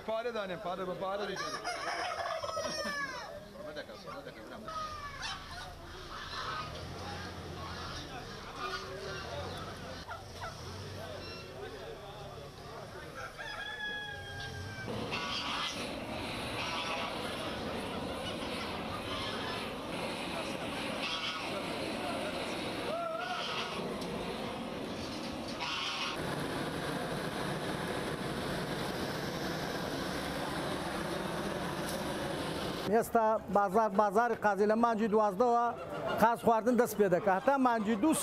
پاره دانیم پاره به پاره دیگه ئێستا بازاری قازی لە مانجی 12ەوە قاز خواردن دەست پێ دەکات هەتا مانجی 2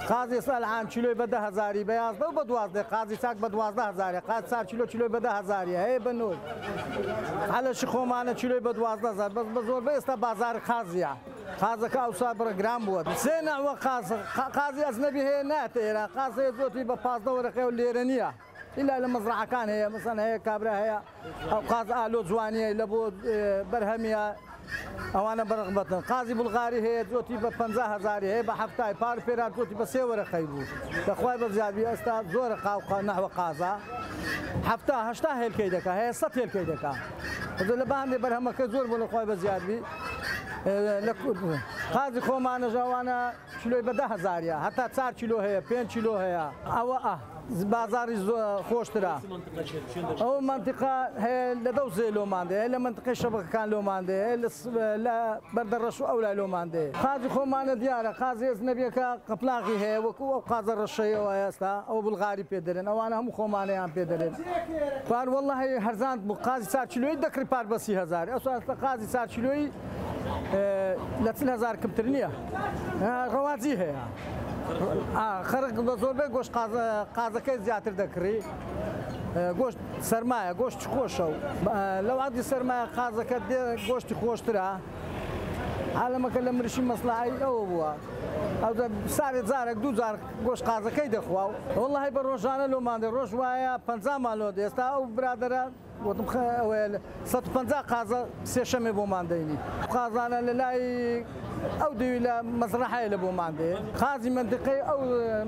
قاز ئێستا لە عام کیلۆی بە 10,000 بە 11 و بە 12 قازی چاک بە 12,000 قاز 4 کیلۆی بە 10,000 هەیە بە 9 حەلەشی خۆمانە کیلۆی بە 12,000 بەس بە زۆربەی ئێستا بازاری قازیە قازەکە ئەوسا بڕگرام بووە سێ نەوە قازی ئەزنەبی هەیە ناتە ئێرە قاز هەیە زۆتی بە 15 وەرەقەی و لێرە نییە إلا لما مزرعة كان هي مثلا هي كابرا هي أو قاز آلو زوانية لبو برهمية أو أنا برغبتن قاضي بلغاري هي زوتي ب 15,000 هي بحفتاي بار بيرات زوتي بسيورة خيبو تخوي بزيادة أستاذ زور قاو نحو قازا حفتا هشتا هي الكيدكا هي 100 هي الكيدكا إذا لبان برهمة كزور بقول خوي بزيادة قاضي خومانا جوانا كيلو ب 10,000 حتى 4 كيلو هي 5 كيلو هي أو بازاری خۆشترا ئەو منطقە هەیە لە دەوزێ لۆماندێ لە منطقەی شەبکەکان لۆماندێ لە بەردەڕەش و ئەو لای لۆماندێ قازی خۆمانە دیارە قازی ئەزنەبیەکە قەپلاغی هەیە وەکو ئەو قازە ڕەشەیەوە ئێستا ئەو بڵغاری پێدەرێن ئەوانە هەموو خۆمانەیان پێدەرێن پار وەڵڵاهی هەرزاند بوو قازی 4 کیلۆی دەکری پار بە 30,000 ئەوستا قازی 4 کیلۆی لە 40,000 کەمتر نییە ڕەوازی هەیە خەرق بە زۆربەی گۆشت قازەکەی زیاتر دەکڕی گۆشت سەرمایە گۆشتی خۆشە و لەو عادی سەرمایە قازەکە گۆشتی خۆشترە عالەمەکە لە مریشی مەسلحەی ئەوە بووە ئەو سارێ جارێک 2 جار گۆشت قازەکەی دەخوا و وەڵڵاهی بە ڕۆژانە لۆماندێ ڕۆژ وایە 50 مالۆ ئێستا ئەو برادەرە وتم 150 قازە سێشەمێ بۆ ماندەینی قازانە لە لای ئەو دوی لە مەزرعەیە لە بۆ ماندێ قازی منطقەی ئەو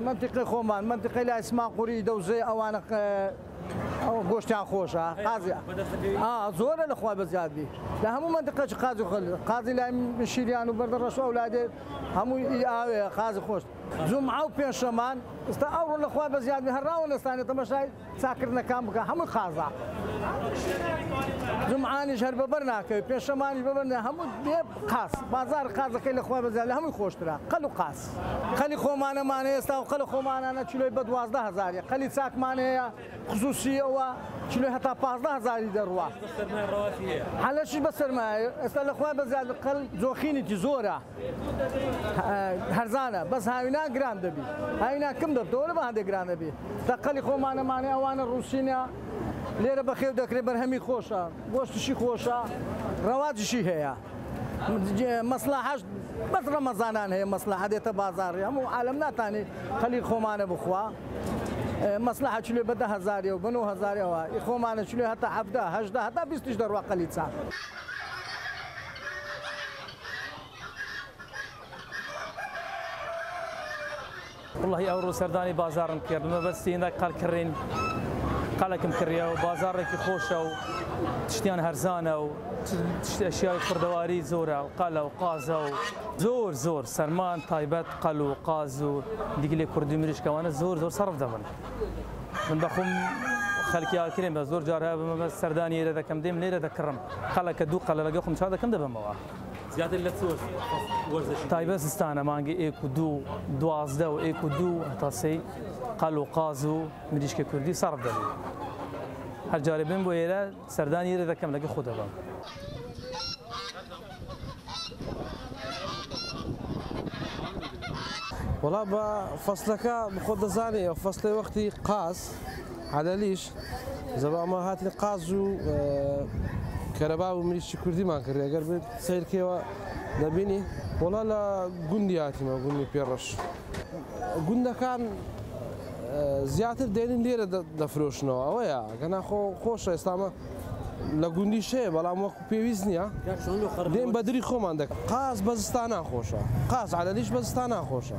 منطقەی خۆمان منطقەی لای سماقووری دەوزێ ئەوانە ئەو گۆشتیان خۆشە قازی زۆرە لە خوای بەزیادبی لە هەموو منطقەی قازی لای شیریان و بەردەڕەش و ئەولادێ هەمووی ئاوێ قازی خۆش جومعە و پێنجشەمان ئێستا ئەوڕۆ لە خوای بەزیادبی هەرراوە لەستانێت تەماشای چاکردنەکان بکە هەمووی قازە جمعانیش هەر بەبەر ناکەوێت پێشەمانی بەبەر هەموو دێ قاس بازار قازەکەی لە خوای بەزیادبی هەمووی خۆشترە قەل و قاس قەلی خۆمانەمانە ئێستا و قەل خۆمانانە کیلۆی بە 12,000 قەلی چاکمان هەیە خصوصیەوە کیلۆی هەتا 15,000 دەڕوا حەلەشی بە سەرمایە ئێستا لە خوای بەزیادبی قەل جۆخینێکی زۆرە هەرزانە بەس هاوینان گران دەبی هاوینان کەم دەبتەوە بە هەندێک گران دەبی تا قەلی خۆمانەمانێ ئەوانە ڕووسینە لێرە بەخێو دەکرێت بەرهەمی خۆشە گۆشتشی خۆشە ڕەواجشی هەیە مەسلحەش بەس ڕەمەزانان هەیە مەسلحە دێتە بازاڕی هەموو عالەم ناتانی قەلی خۆمانە بخوا مەسلحە کیلۆ بە 10,000 و بە 9,000ەوە خۆمانە کیلۆ هەتا 17 هەتا 20 دەڕوا قەلی چاک والله ئەوڕۆ سەردانی بازارم کرد مەبەستی هێندە قەڵکڕین قەڵێکم کڕیە و بازارێکی خۆشە و تشتیان هەرزانە و ئەشیای خوردەواری زۆرە و قەلە و قازە و زۆر سەرمان تایبەت قەل و قاز و دیگلێ کوردی مریشکەوانە زۆر سەرف دەبن من بەخۆم خەلکیاکرێن بە زۆر جار هەیە بمە سەردانی لێرە دەکەم دێم لێرە دەکڕم قەڵەکە 2 قەلە لەگە خۆم چا دەکەم دەبمەوە زیاتر لە تایبەت سستانە مانگی 1 و 2 12 و 1 و 2 هەتا 3 قەل و قاز و مریشکە کوردی سەرف دەبێت هەر جارێ بم بۆ ئێرە سەردانی لێرە دەکەم لەگە خۆ دەبم وڵا بە فەسلەکە بخۆ دەزانێ ئەو فەسڵی وەختی قاز عەدەلیش زەبا ئەمە هاتنی قاز و کەرەبا و مریشکی کوردیمان کردی ئەگەر بێت سیرکەوە دەبینی وڵا لە گوندی هاتیمە گوندی پێڕەش گوندەکان زیاتر دێنین لێرە دەفرۆشنەوە ئەوەیە گەنا خۆشە ئێستامە لە گوندی شەیە بەڵام وەکو پێویست نییە دێن بەدری خۆمان دەکەن قاز بە زستان ناخۆشە قاز عەدەلیش بە زستان ناخۆشە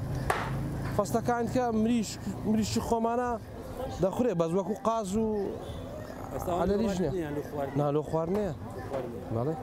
فەستەکان کە مریشکی خۆمانە دەخورێ بەس وەکو قاز و عادە لیش نییە نالۆ خواردنەیە بەڵێ